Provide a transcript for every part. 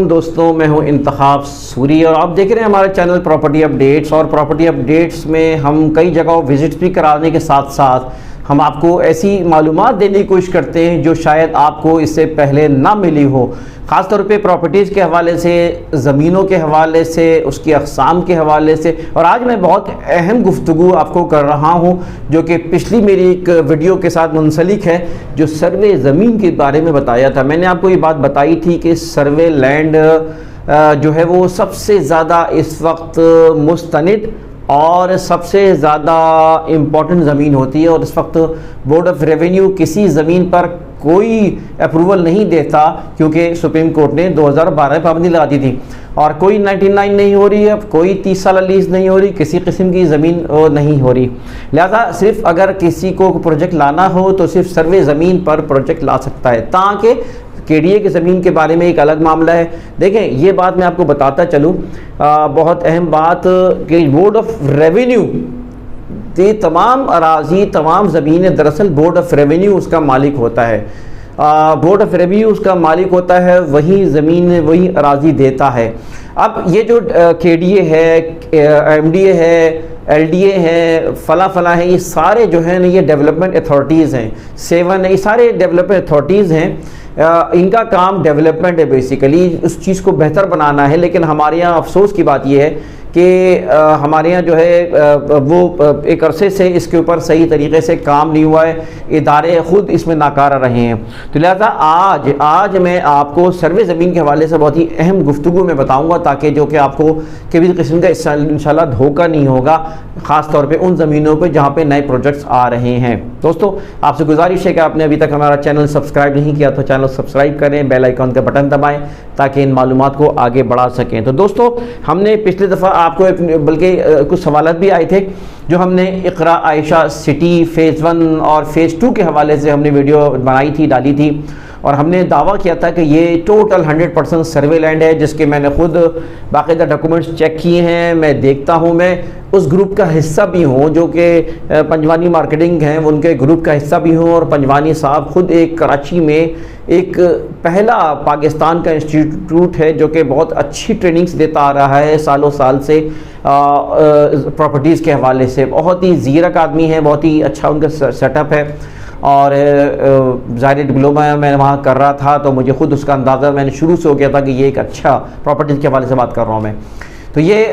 दोस्तों, मैं हूं इंतखाब सूरी और आप देख रहे हैं हमारे चैनल प्रॉपर्टी अपडेट्स। और प्रॉपर्टी अपडेट्स में हम कई जगहों विजिट भी कराने के साथ साथ हम आपको ऐसी मालूमात देने की कोशिश करते हैं जो शायद आपको इससे पहले ना मिली हो, ख़ास तौर पे प्रॉपर्टीज़ के हवाले से, ज़मीनों के हवाले से, उसकी अक़साम के हवाले से। और आज मैं बहुत अहम गुफ्तगू आपको कर रहा हूँ जो कि पिछली मेरी एक वीडियो के साथ मुंसलिक है, जो सर्वे ज़मीन के बारे में बताया था। मैंने आपको ये बात बताई थी कि सर्वे लैंड जो है वो सबसे ज़्यादा इस वक्त मुस्तनिद और सबसे ज़्यादा इम्पॉर्टेंट ज़मीन होती है। और इस वक्त बोर्ड ऑफ रेवेन्यू किसी ज़मीन पर कोई अप्रूवल नहीं देता, क्योंकि सुप्रीम कोर्ट ने 2012 में पाबंदी लगा दी थी। और कोई 99 नहीं हो रही है, कोई 30 साल लीज नहीं हो रही, किसी किस्म की ज़मीन नहीं हो रही। लिहाजा सिर्फ अगर किसी को प्रोजेक्ट लाना हो तो सिर्फ सर्वे ज़मीन पर प्रोजेक्ट ला सकता है। ताकि केडीए की ज़मीन के बारे में एक अलग मामला है। देखें, ये बात मैं आपको बताता चलूँ, बहुत अहम बात कि बोर्ड ऑफ रेवेन्यू ये तमाम अराजी, तमाम ज़मीनें दरअसल बोर्ड ऑफ रेवेन्यू उसका मालिक होता है। बोर्ड ऑफ रेवेन्यू उसका मालिक होता है, वही ज़मीन वही अराजी देता है। अब ये जो केडीए है, एमडीए है, एलडीए है, फला है, ये सारे जो है ना ये डेवलपमेंट अथॉरिटीज़ हैं। 7 है, ये सारे डेवलपमेंट अथॉरिटीज़ हैं। इनका काम डेवलपमेंट है, बेसिकली उस चीज़ को बेहतर बनाना है। लेकिन हमारे यहाँ अफसोस की बात यह है कि हमारे यहाँ जो है वो एक अरसे से इसके ऊपर सही तरीके से काम नहीं हुआ है, इदारे ख़ुद इसमें नाकारा रहे हैं। तो लिहाजा आज मैं आपको सर्वे ज़मीन के हवाले से बहुत ही अहम गुफ्तगू में बताऊँगा, ताकि जो कि आपको किसी भी किस्म का इंशाल्लाह धोखा नहीं होगा, ख़ास तौर पे उन ज़मीनों पे जहाँ पे नए प्रोजेक्ट्स आ रहे हैं। दोस्तों, आपसे गुजारिश है कि आपने अभी तक हमारा चैनल सब्सक्राइब नहीं किया तो चैनल सब्सक्राइब करें, बेल आइकन का बटन दबाएं ताकि इन मालूमात को आगे बढ़ा सकें। तो दोस्तों, हमने पिछली दफ़ा आपको बल्कि कुछ सवाल भी आए थे जो हमने इकरा आयशा सिटी फ़ेज़ 1 और फ़ेज़ 2 के हवाले से हमने वीडियो बनाई थी, डाली थी। और हमने दावा किया था कि ये टोटल 100% सर्वे लैंड है, जिसके मैंने खुद बाकायदा डॉक्यूमेंट्स चेक किए हैं। मैं देखता हूँ, मैं उस ग्रुप का हिस्सा भी हूँ जो कि पंजवानी मार्केटिंग हैं, उनके ग्रुप का हिस्सा भी हूँ। और पंजवानी साहब खुद एक कराची में एक पहला पाकिस्तान का इंस्टीट्यूट है जो कि बहुत अच्छी ट्रेनिंग्स देता आ रहा है सालों साल से प्रॉपर्टीज़ के हवाले से। बहुत ही ज़ीरक आदमी है, बहुत ही अच्छा उनका सेटअप है। और ज़ाहिर डिप्लोमा मैं वहाँ कर रहा था तो मुझे खुद उसका अंदाज़ा मैंने शुरू से हो गया था कि ये एक अच्छा प्रॉपर्टीज़ के हवाले से बात कर रहा हूँ मैं। तो ये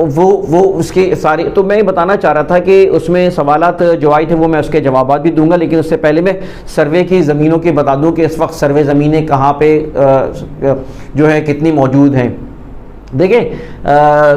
वो उसके सारे, तो मैं बताना चाह रहा था कि उसमें सवालात जो आए थे वो मैं उसके जवाब भी दूंगा। लेकिन उससे पहले मैं सर्वे की ज़मीनों की बता दूं कि इस वक्त सर्वे ज़मीनें कहाँ पे जो है कितनी मौजूद हैं। देखिए,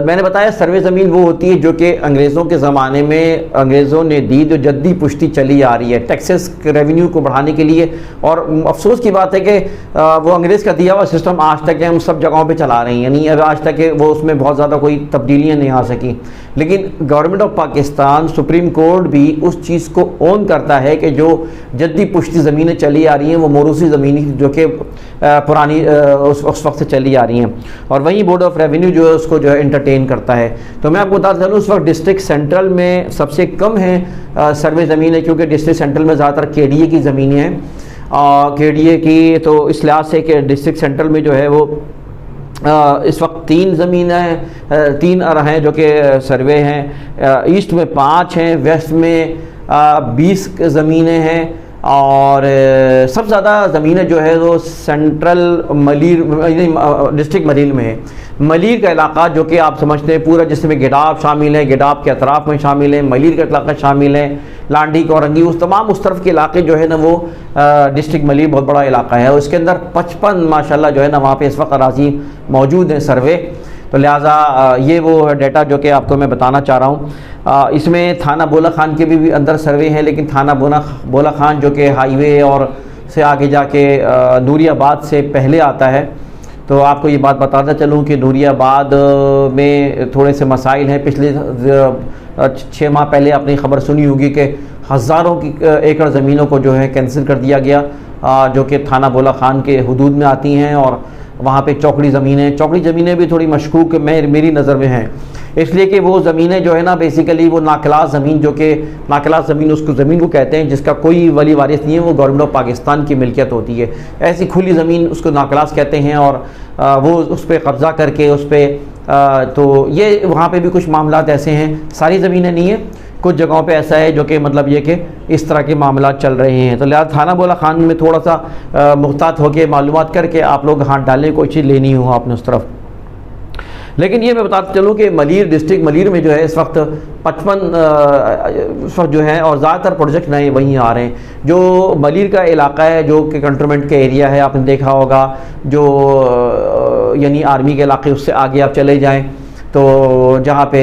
मैंने बताया सर्वे ज़मीन वो होती है जो कि अंग्रेज़ों के ज़माने में अंग्रेज़ों ने दी, जो जद्दी पुश्ती चली आ रही है टैक्सेस रेवेन्यू को बढ़ाने के लिए। और अफसोस की बात है कि वो अंग्रेज़ का दिया हुआ सिस्टम आज तक हम सब जगहों पे चला रहे हैं, यानी आज तक वो उसमें बहुत ज़्यादा कोई तब्दीलियाँ नहीं आ सकी। लेकिन government of Pakistan, supreme court भी उस चीज़ को ओन करता है कि जो जद्दी पुश्ती ज़मीनें चली आ रही हैं वो मोरूसी ज़मीन जो कि पुरानी उस वक्त से चली आ रही हैं। और वहीं बोर्ड ऑफ रेवेन्यू जो है उसको जो है एंटरटेन करता है। तो मैं आपको बताता चलूँ, उस वक्त डिस्ट्रिक्ट सेंट्रल में सबसे कम है सर्वे ज़मीन है, क्योंकि डिस्ट्रिक्ट सेंट्रल में ज़्यादातर केडीए की ज़मीनें हैं। केडीए की तो इस लिहाज से कि डिस्ट्रिक्ट सेंट्रल में जो है वो इस वक्त 3 ज़मीनें हैं, 3 हैं जो कि सर्वे हैं। ईस्ट में 5 हैं, वेस्ट में 20 ज़मीनें हैं। और सबसे ज़्यादा ज़मीनें जो है वो सेंट्रल मलीर डिस्ट्रिक्ट मलीर में है। मलीर का इलाका जो कि आप समझते हैं पूरा, जिसमें गिडाब शामिल है, गिडाब के अतराफ़ में शामिल है, मलीर का इलाका शामिल है, लांडी कोरंगी, उस तमाम उस तरफ के इलाके जो है ना वो डिस्ट्रिक्ट मलीर बहुत बड़ा इलाका है। और इसके अंदर 55 माशाल्लाह जो है ना वहाँ पे इस वक्त अराजी मौजूद हैं सर्वे। तो लिहाजा ये वो डेटा जो कि आपको मैं बताना चाह रहा हूँ। इसमें थाना बोला खान के भी अंदर सर्वे हैं, लेकिन थाना बोला खान जो कि हाईवे और से आगे जाके नूरियाबाद से पहले आता है। तो आपको ये बात बताता चलूँ कि नूरियाबाद में थोड़े से मसाइल हैं। पिछले 6 माह पहले आपने खबर सुनी होगी कि हज़ारों की एकड़ ज़मीनों को जो है कैंसिल कर दिया गया, जो कि थाना बोला खान के हुदूद में आती हैं। और वहाँ पे चौकड़ी ज़मीनें भी थोड़ी मशकूक मेरी नज़र में हैं। इसलिए कि वो ज़मीनें जो है ना बेसिकली वो नाकलास ज़मीन, जो कि नाकलास ज़मीन उसको ज़मीन को कहते हैं जिसका कोई वली वारिस नहीं है, वो गवर्नमेंट ऑफ पाकिस्तान की मिल्कियत होती है। ऐसी खुली ज़मीन उसको नाकलास कहते हैं और वो उस पर कब्ज़ा करके उस पर तो ये वहाँ पे भी कुछ मामलात ऐसे हैं, सारी ज़मीनें नहीं है, कुछ जगहों पे ऐसा है जो कि मतलब ये कि इस तरह के मामला चल रहे हैं। तो लिहाजा थाना बोला खान में थोड़ा सा मुहतात होकर मालूमात करके आप लोग हाथ डालें, कोई चीज़ लेनी हो आपने उस तरफ। लेकिन ये मैं बताता चलूँ कि मलीर डिस्ट्रिक्ट मलीर में जो है इस वक्त 55 इस वक्त जो है और ज़्यादातर प्रोजेक्ट नए वहीं आ रहे हैं। जो मलीर का इलाका है जो कि कंटोनमेंट का एरिया है, आपने देखा होगा, जो यानी आर्मी के इलाके, उससे आगे आप चले जाएँ तो जहाँ पे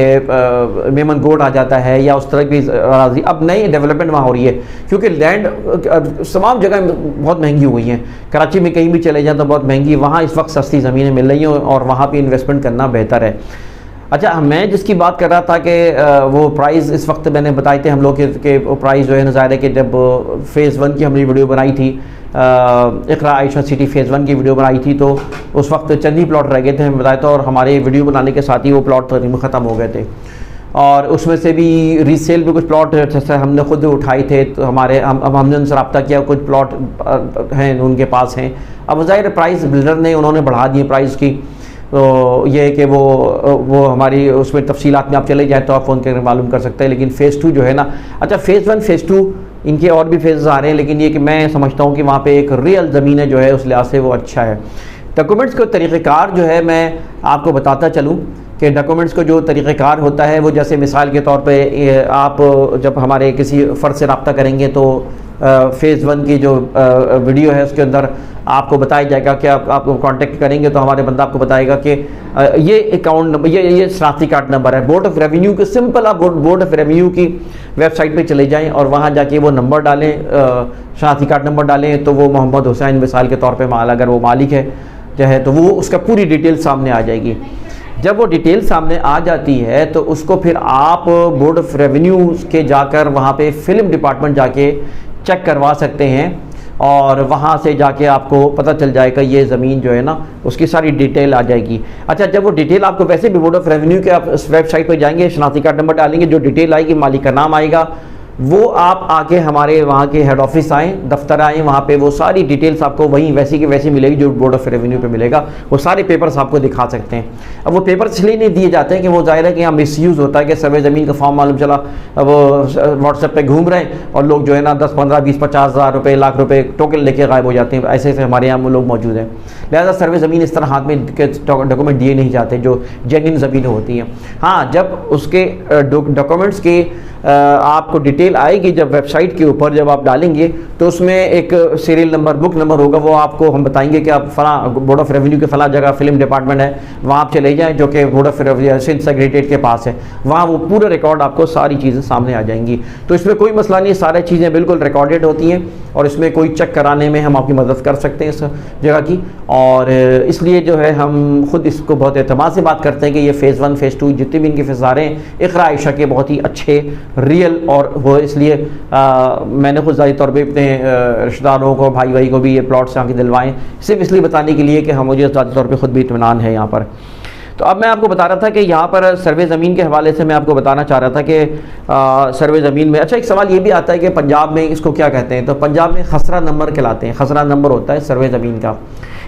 मेमन गोड आ जाता है या उस तरह की अराजी, अब नई डेवलपमेंट वहाँ हो रही है क्योंकि लैंड तमाम जगह बहुत महंगी हुई हैं। कराची में कहीं भी चले जाएँ तो बहुत महंगी, वहाँ इस वक्त सस्ती ज़मीनें मिल रही हैं और वहाँ पे इन्वेस्टमेंट करना बेहतर है। अच्छा, मैं जिसकी बात कर रहा था कि वो प्राइस इस वक्त मैंने बताए थे हम लोग के वो प्राइस जो है ज़ाहिर है कि जब फ़ेज़ 1 की हमने वीडियो बनाई थी, इकरा आयशा सिटी फ़ेज़ 1 की वीडियो बनाई थी, तो उस वक्त चंद ही प्लॉट रह गए थे हमें बताया था, और हमारे वीडियो बनाने के साथ ही वो प्लॉट तकरीबन ख़त्म हो गए थे। और उसमें से भी रीसेल भी कुछ प्लॉट जैसे हमने खुद उठाए थे, तो हमने उनसे रब्ता किया, कुछ प्लॉट हैं उनके पास हैं। अब ज़ाहिर प्राइस बिल्डर ने उन्होंने बढ़ा दिए प्राइस की, तो ये है कि वो हमारी उसमें तफसीलात में आप चले जाएँ तो आप फ़ोन करके मालूम कर सकते हैं। लेकिन फ़ेज़ 2 जो है ना, अच्छा फ़ेज़ 1 फ़ेज़ 2 इनके और भी फेज़ आ रहे हैं, लेकिन ये कि मैं समझता हूँ कि वहाँ पे एक रियल ज़मीन है जो है उस लिहाज से वो अच्छा है। डॉक्यूमेंट्स का तरीक़ेकार जो है मैं आपको बताता चलूँ कि डॉक्यूमेंट्स को जो तरीक़ेकार होता है वो जैसे मिसाल के तौर पे आप जब हमारे किसी फ़र्द से रब्ता करेंगे तो फ़ेज़ 1 की जो वीडियो है उसके अंदर आपको बताया जाएगा कि आपको कांटेक्ट करेंगे तो हमारे बंदा आपको बताएगा कि ये अकाउंट नंबर, ये शनाख्ती कार्ड नंबर है। बोर्ड ऑफ रेवेन्यू के सिंपल आप बोर्ड ऑफ रेवेन्यू की वेबसाइट पे चले जाएं और वहाँ जाके वो नंबर डालें, शनाख्ती कार्ड नंबर डालें, तो वो मोहम्मद हुसैन मिसाल के तौर पे माल अगर वो मालिक है जो है तो वो उसका पूरी डिटेल सामने आ जाएगी। जब वो डिटेल सामने आ जाती है तो उसको फिर आप बोर्ड ऑफ रेवेन्यू के जाकर वहाँ पे फिल्म डिपार्टमेंट जाके चेक करवा सकते हैं और वहाँ से जाके आपको पता चल जाएगा ये ज़मीन जो है ना उसकी सारी डिटेल आ जाएगी। अच्छा, जब वो डिटेल आपको वैसे भी बोर्ड ऑफ रेवेन्यू के आप उस वेबसाइट पर जाएंगे, शनाख्ती कार्ड नंबर डालेंगे, जो डिटेल आएगी, मालिक का नाम आएगा, वो आप आके हमारे वहाँ के हेड ऑफिस आएँ, दफ्तर आएँ, वहाँ पे वो सारी डिटेल्स आपको वहीं वैसी की वैसी मिलेगी जो बोर्ड ऑफ रेवेन्यू पे मिलेगा। वो सारे पेपर्स आपको दिखा सकते हैं। अब वो पेपर्स इसलिए नहीं दिए जाते हैं कि वो ज़ाहिर है कि यहाँ मिसयूज़ होता है कि सर्वे ज़मीन का फॉर्म मालूम चला वो व्हाट्सएप पे घूम रहे हैं और लोग जो है ना 10, 15, 20, 50 हज़ार रुपये, लाख रुपये टोकन लेके गायब हो जाते हैं। ऐसे ऐसे हमारे यहाँ लोग मौजूद हैं। लिहाजा सर्वे ज़मीन इस तरह हाथ में डॉक्यूमेंट दिए नहीं जाते जो जेन्युइन ज़मीनें होती हैं। हाँ, जब उसके डॉक्यूमेंट्स के आपको डिटेल आएगी, जब वेबसाइट के ऊपर जब आप डालेंगे तो उसमें एक सीरियल नंबर, बुक नंबर होगा, वो आपको हम बताएंगे कि आप फला बोर्ड ऑफ रेवेन्यू के फला जगह फिल्म डिपार्टमेंट है, वहाँ आप चले जाएँ जो कि board of revenue Sindh secretariat के पास है। वहाँ वो पूरा रिकॉर्ड आपको सारी चीज़ें सामने आ जाएंगी। तो इसमें कोई मसला नहीं, सारी चीज़ें बिल्कुल रिकॉर्डेड होती हैं और इसमें कोई चेक कराने में हम आपकी मदद कर सकते हैं इस जगह की। और इसलिए जो है हम खुद इसको बहुत एतमाद से बात करते हैं कि ये फ़ेज़ 1 फ़ेज़ 2 जितने भी इनके फ़ेज़ आ रहे हैं इक़रा आयशा के बहुत ही अच्छे रियल, और वो इसलिए मैंने खुद ज़ाती तौर पे अपने रिश्तेदारों को, भाई को भी ये प्लॉट से आके दिलवाएँ, सिर्फ इसलिए बताने के लिए कि हम मुझे ज़ाती तौर पे खुद भी इत्मीनान है यहाँ पर। तो अब मैं आपको बता रहा था कि यहाँ पर सर्वे ज़मीन के हवाले से मैं आपको बताना चाह रहा था कि सर्वे ज़मीन में, अच्छा एक सवाल ये भी आता है कि पंजाब में इसको क्या कहते हैं, तो पंजाब में खसरा नंबर कहलाते हैं। खसरा नंबर होता है सर्वे ज़मीन का।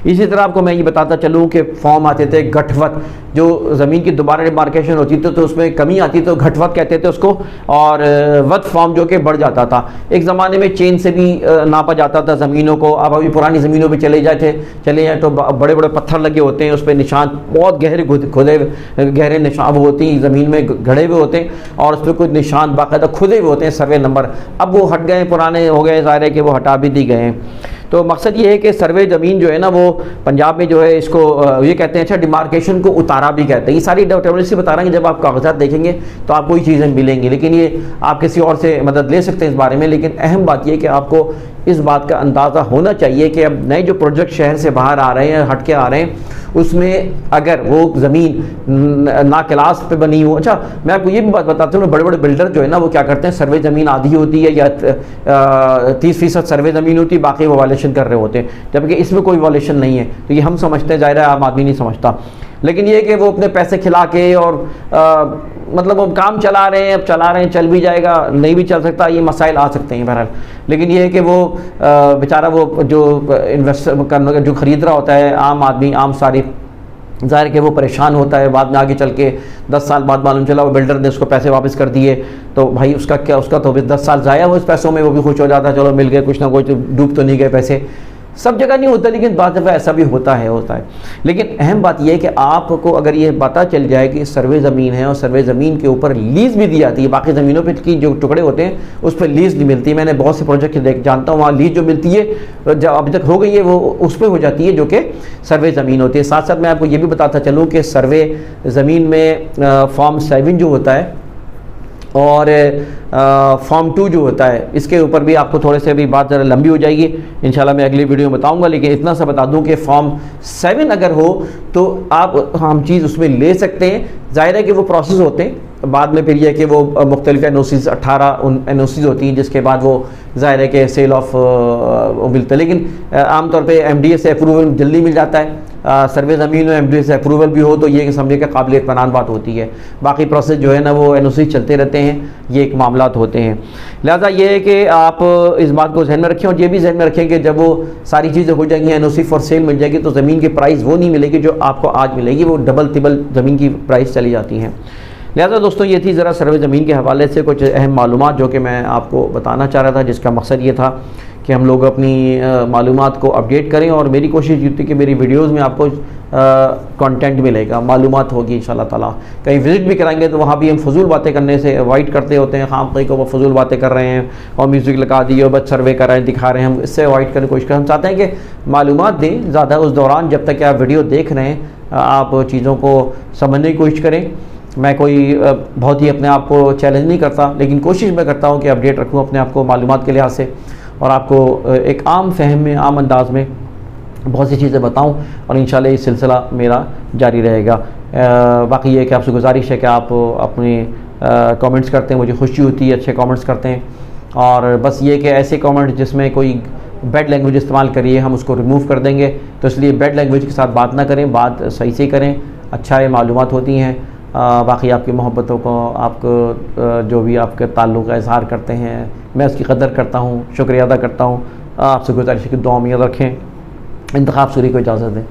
इसी तरह आपको मैं ये बताता चलूँ कि फॉर्म आते थे घटवत, जो ज़मीन की दोबारा डिमार्केशन होती थी तो उसमें कमी आती तो घटवत कहते थे उसको, और वत फॉर्म जो कि बढ़ जाता था। एक ज़माने में चेन से भी नापा जाता था ज़मीनों को। अब अभी पुरानी ज़मीनों पर चले जाए तो बड़े बड़े पत्थर लगे होते हैं, उस पर निशान बहुत गहरे खुदे गहरे निशान होती हैं, ज़मीन में गड़े हुए होते हैं और उस पर कुछ निशान बाकायदा खुदे हुए होते हैं सर्वे नंबर। अब वो हट गए, पुराने हो गए, ज़ाहिर है कि वो हटा भी दी गए हैं। तो मकसद ये है कि सर्वे ज़मीन जो है ना वो पंजाब में जो है इसको ये कहते हैं, अच्छा डिमार्केशन को उतारा भी कहते हैं। ये सारी टेक्नोलॉजी बता रहे हैं, जब आप कागजात देखेंगे तो आपको ये चीज़ें मिलेंगी, लेकिन ये आप किसी और से मदद ले सकते हैं इस बारे में। लेकिन अहम बात यह कि आपको इस बात का अंदाज़ा होना चाहिए कि अब नए जो प्रोजेक्ट शहर से बाहर आ रहे हैं, हट के आ रहे हैं, उसमें अगर वो ज़मीन ना क्लास पे बनी हो। अच्छा, मैं आपको ये भी बात बताता हूँ, बड़े बड़े बिल्डर जो है ना वो क्या करते हैं, सर्वे ज़मीन आधी होती है या 30% सर्वे ज़मीन होती है, बाकी वो वायलेशन कर रहे होते हैं, जबकि इसमें कोई वायलेशन नहीं है। तो ये हम समझते हैं, ज़ाहिर है आम आदमी नहीं समझता। लेकिन ये कि वो अपने पैसे खिला के और मतलब वो काम चला रहे हैं, अब चला रहे हैं, चल भी जाएगा, नहीं भी चल सकता, ये मसाइल आ सकते हैं बहरहाल। लेकिन ये है कि वो बेचारा वो जो इन्वेस्टर करने जो ख़रीद रहा होता है, आम आदमी, आम सारी, ज़ाहिर कि वो परेशान होता है। बाद में आगे चल के 10 साल बाद मालूम चला वो बिल्डर ने उसको पैसे वापस कर दिए, तो भाई उसका क्या, उसका तो 10 साल ज़ाया हुआ उस पैसों में, वो भी खुश हो जाता है, चलो मिल गए कुछ ना कुछ, डूब तो नहीं गए पैसे। सब जगह नहीं होता, लेकिन बात दफ़ा ऐसा भी होता है। लेकिन अहम बात यह है कि आपको अगर ये पता चल जाए कि सर्वे ज़मीन है और सर्वे ज़मीन के ऊपर लीज़ भी दी जाती है, बाकी ज़मीनों पे की जो टुकड़े होते हैं उस पर लीज़ नहीं मिलती। मैंने बहुत से प्रोजेक्ट जानता हूँ, वहाँ लीज़ जो मिलती है जब अभी तक हो गई है वो उस पर हो जाती है जो कि सर्वे ज़मीन होती है। साथ साथ मैं आपको ये भी बताता चलूँ कि सर्वे ज़मीन में फॉर्म 7 जो होता है और फॉर्म 2 जो होता है, इसके ऊपर भी आपको थोड़े से, भी बात ज़रा लंबी हो जाएगी, इंशाल्लाह मैं अगली वीडियो में बताऊंगा। लेकिन इतना सा बता दूं कि फॉर्म 7 अगर हो तो आप हम चीज़ उसमें ले सकते हैं। ज़ाहिर है कि वो प्रोसेस होते हैं, बाद में फिर यह कि वो मुख्तलिफ एनओसीज़ 18 एनओसीज़ होती हैं, जिसके बाद वो ज़ाहिर है कि सेल ऑफ मिलता है। लेकिन आमतौर पर MDA से अप्रूवल जल्दी मिल जाता है। सर्वे ज़मीन में MDA से अप्रूवल भी हो तो ये समझे कि काबिल इत्मीनान बात होती है। बाकी प्रोसेस जो है ना वो NOC चलते रहते हैं, ये एक मामलात होते हैं। लिहाजा ये है कि आप इस बात को ज़हन में रखें और ये भी ज़हन में रखें कि जब वो सारी चीज़ें हो जाएंगी, NOC फॉर सेल मिल जाएगी, तो ज़मीन की प्राइस वो नहीं मिलेगी जो आपको आज मिलेगी, वो डबल तिबल ज़मीन की प्राइस चली जाती हैं। लिहाजा दोस्तों ये थी ज़रा सर्वे ज़मीन के हवाले से कुछ अहम मालूमात जो कि मैं आपको बताना चाह रहा था, जिसका मकसद ये था कि हम लोग अपनी मालूमात को अपडेट करें। और मेरी कोशिश ये थी कि मेरी वीडियोज़ में आपको कंटेंट मिलेगा, मालूमात होगी इंशाल्लाह ताला। कहीं विज़िट भी कराएंगे तो वहाँ भी हम फजूल बातें करने से अवॉइड करते होते हैं, खाम कहीं को वो फजूल बातें कर रहे हैं और म्यूज़िक लगा दिए और बस सर्वे कर रहे हैं, दिखा रहे हैं, हम इससे अवॉइड करने की कोशिश करें। हम चाहते हैं कि मालूमात दें ज़्यादा, उस दौरान जब तक आप वीडियो देख रहे हैं आप चीज़ों को समझने की कोशिश करें। मैं कोई बहुत ही अपने आप को चैलेंज नहीं करता, लेकिन कोशिश मैं करता हूँ कि अपडेट रखूँ अपने आप को मालूमात के लिहाज से, और आपको एक आम फहम में, आम अंदाज में बहुत सी चीज़ें बताऊं, और इंशाल्लाह ये सिलसिला मेरा जारी रहेगा। बाकी ये कि आपसे गुजारिश है कि आप अपने कमेंट्स करते हैं, मुझे खुशी होती है, अच्छे कमेंट्स करते हैं। और बस ये कि ऐसे कमेंट जिसमें कोई बैड लैंग्वेज इस्तेमाल करिए हम उसको रिमूव कर देंगे, तो इसलिए बैड लैंग्वेज के साथ बात ना करें, बात सही से करें, अच्छा है, मालूमात होती हैं। बाकी आपकी मोहब्बतों को, आपको जो भी आपके ताल्लुक़ का इज़हार करते हैं, मैं उसकी कदर करता हूँ, शुक्रिया अदा करता हूँ। आपसे गुजारिश है कि दुआ में याद रखें। इंतखाब सूरी को इजाज़त दें।